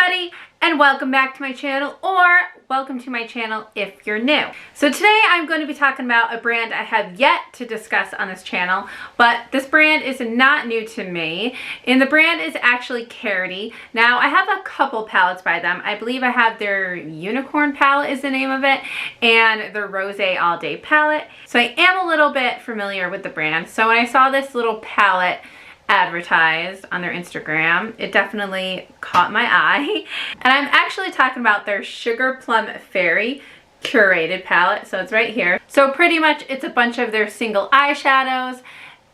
everybody, and welcome back to my channel, or welcome to my channel if you're new. So today I'm going to be talking about a brand I have yet to discuss on this channel, but this brand is not new to me, and the brand is actually Karity. Now I have a couple palettes by them. I believe I have their Unicorn palette is the name of it, and their Rose All Day palette. So I am a little bit familiar with the brand. So when I saw this little palette advertised on their Instagram, it definitely caught my eye. And I'm actually talking about their Sugar Plum Fairy Curated palette. So it's right here. So pretty much it's a bunch of their single eyeshadows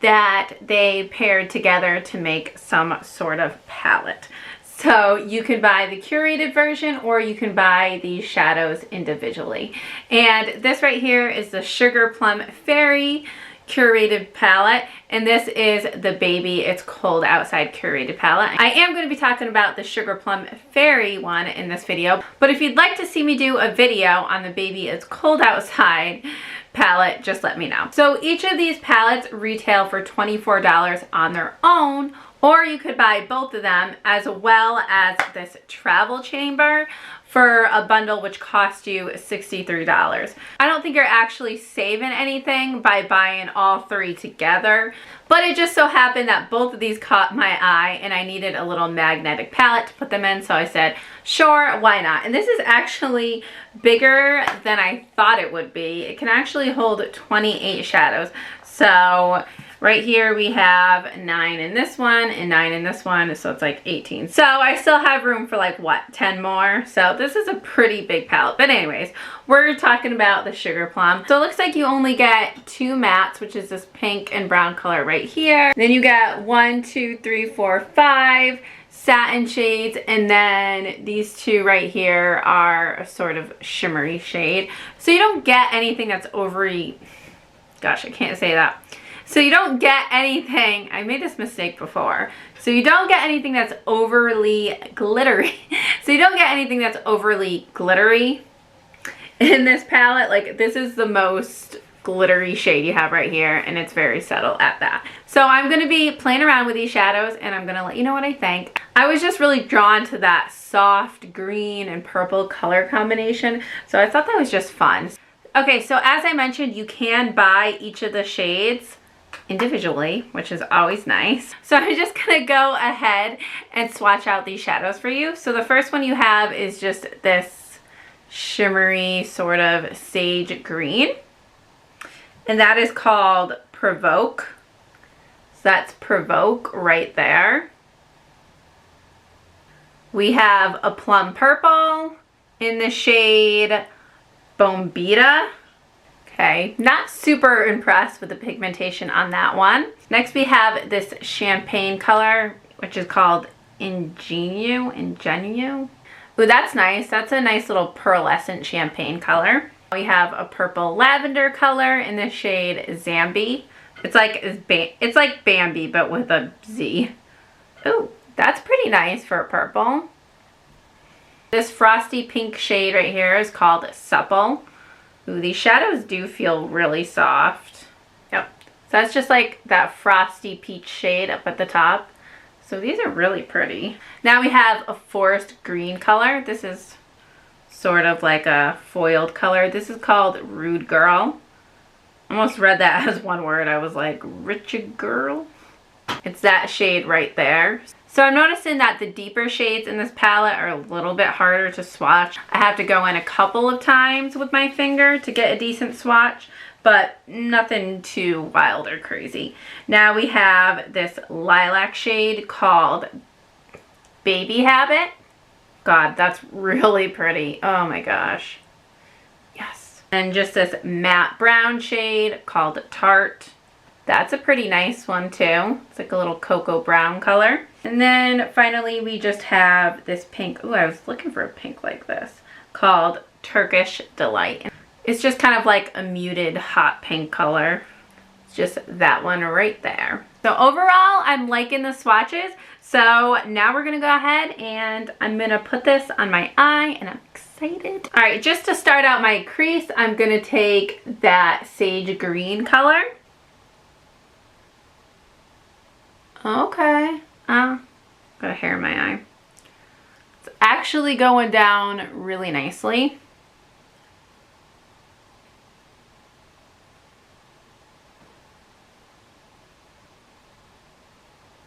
that they paired together to make some sort of palette. So you can buy the curated version or you can buy these shadows individually. And this right here is the Sugar Plum Fairy Curated palette, and this is the Baby It's Cold Outside Curated palette. I am going to be talking about the Sugar Plum Fairy one in this video, but if you'd like to see me do a video on the Baby It's Cold Outside palette, just let me know. So each of these palettes retail for $24 on their own, or you could buy both of them as well as this travel chamber for a bundle which costs you $63. I don't think you're actually saving anything by buying all three together, but it just so happened that both of these caught my eye and I needed a little magnetic palette to put them in, so I said, sure, why not? And this is actually bigger than I thought it would be. It can actually hold 28 shadows. So right here we have 9 in this one and 9 in this one, so it's like 18. So I still have room for like, what, 10 more? So this is a pretty big palette. But anyways, we're talking about the Sugar Plum. So it looks like you only get 2 mattes, which is this pink and brown color right here. Then you get 1, 2, 3, 4, 5 satin shades, and then these 2 right here are a sort of shimmery shade. So you don't get anything that's overly, gosh, I can't say that. So you don't get anything, I made this mistake before. So you don't get anything that's overly glittery. So you don't get anything that's overly glittery in this palette. Like, this is the most glittery shade you have right here, and it's very subtle at that. So I'm going to be playing around with these shadows, and I'm going to let you know what I think. I was just really drawn to that soft green and purple color combination, so I thought that was just fun. Okay, so as I mentioned, you can buy each of the shades individually, which is always nice. So I'm just gonna go ahead and swatch out these shadows for you. So the first one you have is just this shimmery sort of sage green, and that is called Provoke. So that's Provoke right there. We have a plum purple in the shade Bombita. Okay, not super impressed with the pigmentation on that one. Next we have this champagne color, which is called Ingenue. Ooh, that's nice. That's a nice little pearlescent champagne color. We have a purple lavender color in the shade Zambi. It's like Bambi, but with a Z. Ooh, that's pretty nice for a purple. This frosty pink shade right here is called Supple. Ooh, these shadows do feel really soft. Yep. So that's just like that frosty peach shade up at the top. So these are really pretty. Now we have a forest green color. This is sort of like a foiled color. This is called Rude Girl. Almost read that as one word. I was like, Richard Girl. It's that shade right there. So I'm noticing that the deeper shades in this palette are a little bit harder to swatch. I have to go in a couple of times with my finger to get a decent swatch, but nothing too wild or crazy. Now we have this lilac shade called Baby Habit. God, that's really pretty. Oh my gosh. Yes. And just this matte brown shade called Tart. That's a pretty nice one too. It's like a little cocoa brown color. And then finally we just have this pink. Ooh, I was looking for a pink like this, called Turkish Delight. It's just kind of like a muted hot pink color. It's just that one right there. So overall, I'm liking the swatches. So now we're gonna go ahead and I'm gonna put this on my eye, and I'm excited. All right, just to start out my crease, I'm gonna take that sage green color. Okay. Got a hair in my eye. It's actually going down really nicely.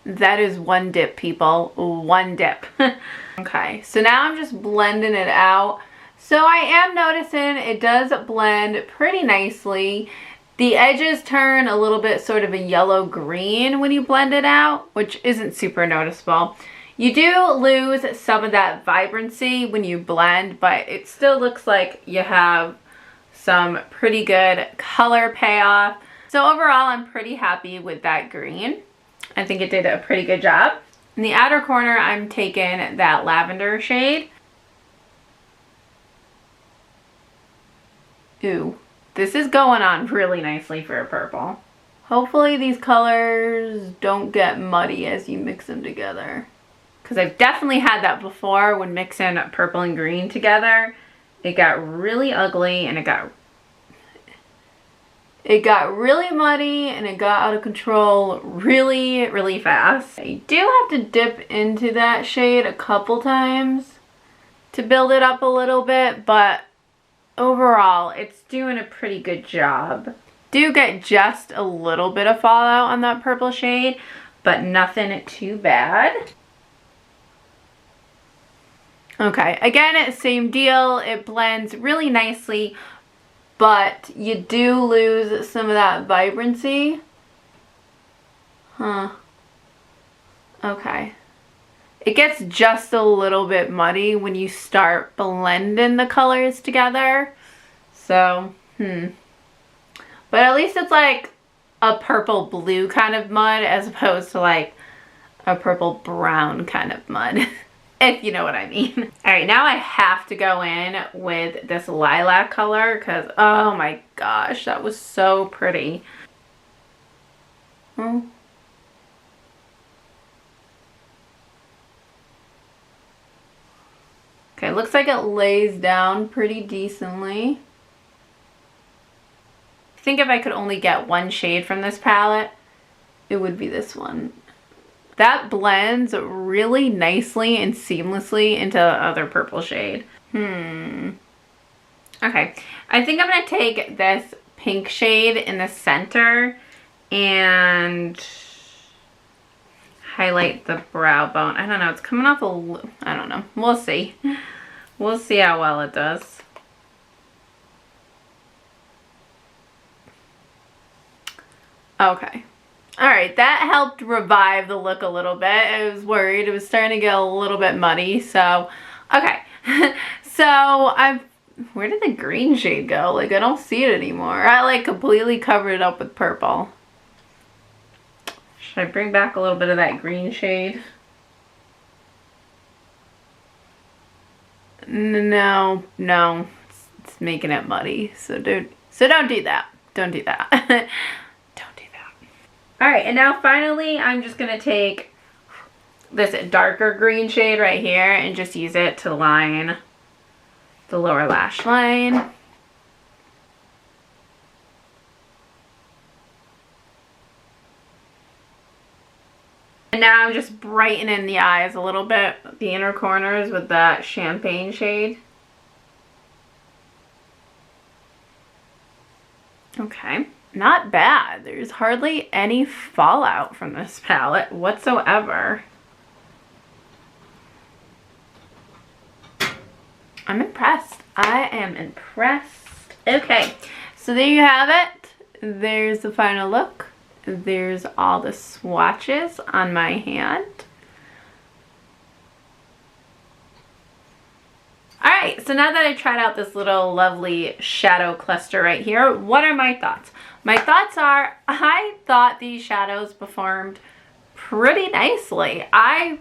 That is one dip, people. One dip. Okay, so now I'm just blending it out. So I am noticing it does blend pretty nicely. The edges turn a little bit sort of a yellow green when you blend it out, which isn't super noticeable. You do lose some of that vibrancy when you blend, but it still looks like you have some pretty good color payoff. So overall, I'm pretty happy with that green. I think it did a pretty good job. In the outer corner, I'm taking that lavender shade. Ooh, this is going on really nicely for a purple. Hopefully these colors don't get muddy as you mix them together. Because I've definitely had that before when mixing purple and green together. It got really ugly and it got really muddy and it got out of control really, really fast. You do have to dip into that shade a couple times to build it up a little bit, but overall, it's doing a pretty good job. Do get just a little bit of fallout on that purple shade, but nothing too bad. Okay, again, same deal. It blends really nicely, but you do lose some of that vibrancy. Huh. Okay. It gets just a little bit muddy when you start blending the colors together. So, But at least it's like a purple blue kind of mud as opposed to like a purple brown kind of mud. If you know what I mean. All right, now I have to go in with this lilac color because, oh my gosh, that was so pretty. Okay, looks like it lays down pretty decently. I think if I could only get one shade from this palette, it would be this one. That blends really nicely and seamlessly into the other purple shade. Okay, I think I'm gonna take this pink shade in the center and highlight the brow bone. I don't know, it's coming off I don't know, we'll see. We'll see how well it does. Okay. All right, that helped revive the look a little bit. I was worried. It was starting to get a little bit muddy. So, okay. So, where did the green shade go? Like, I don't see it anymore. I, like, completely covered it up with purple. Should I bring back a little bit of that green shade? No. It's making it muddy. So don't do that. Don't do that. All right, and now finally, I'm just gonna take this darker green shade right here and just use it to line the lower lash line. And now I'm just brightening the eyes a little bit, the inner corners with that champagne shade. Okay. Not bad. There's hardly any fallout from this palette whatsoever. I'm impressed. I am impressed. Okay, so there you have it. There's the final look. There's all the swatches on my hand. Alright, so now that I tried out this little lovely shadow cluster right here, what are my thoughts? My thoughts are, I thought these shadows performed pretty nicely. I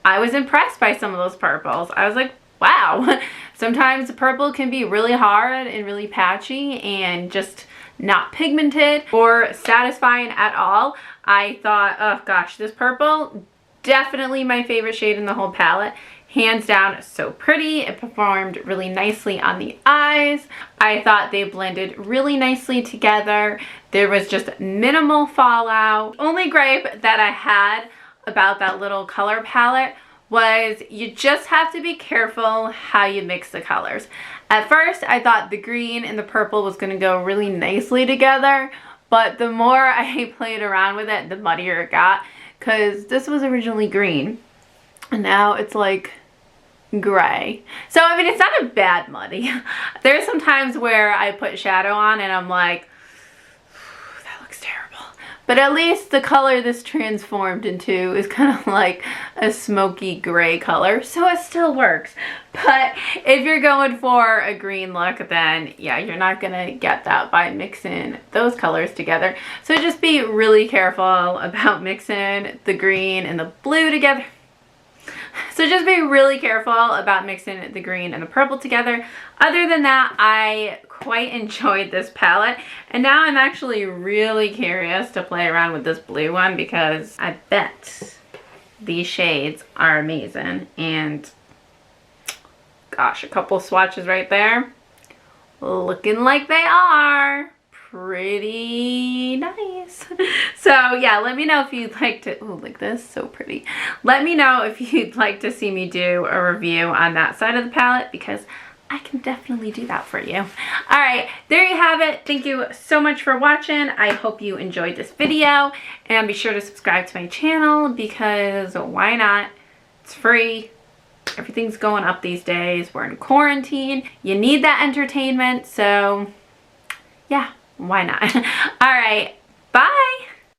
was impressed by some of those purples. I was like, wow. Sometimes the purple can be really hard and really patchy and just not pigmented or satisfying at all. I thought, oh gosh, this purple, definitely my favorite shade in the whole palette. Hands down, so pretty. It performed really nicely on the eyes. I thought they blended really nicely together. There was just minimal fallout. Only gripe that I had about that little color palette was you just have to be careful how you mix the colors. At first, I thought the green and the purple was going to go really nicely together, but the more I played around with it, the muddier it got, because this was originally green, and now it's like gray. So, I mean, it's not a bad muddy. There's some times where I put shadow on and I'm like, that looks terrible. But at least the color this transformed into is kind of like a smoky gray color, so it still works. But if you're going for a green look, then yeah, you're not gonna get that by mixing those colors together. So just be really careful about mixing the green and the blue together. So just be really careful about mixing the green and the purple together. Other than that, I quite enjoyed this palette. And now I'm actually really curious to play around with this blue one, because I bet these shades are amazing. And gosh, a couple swatches right there. Looking like they are pretty nice. So yeah, let me know if you'd like to, oh, like this, so pretty. Let me know if you'd like to see me do a review on that side of the palette, because I can definitely do that for you. All right, there you have it. Thank you so much for watching. I hope you enjoyed this video, and be sure to subscribe to my channel, because why not? It's free. Everything's going up these days. We're in quarantine. You need that entertainment, so yeah. Why not? All right, bye.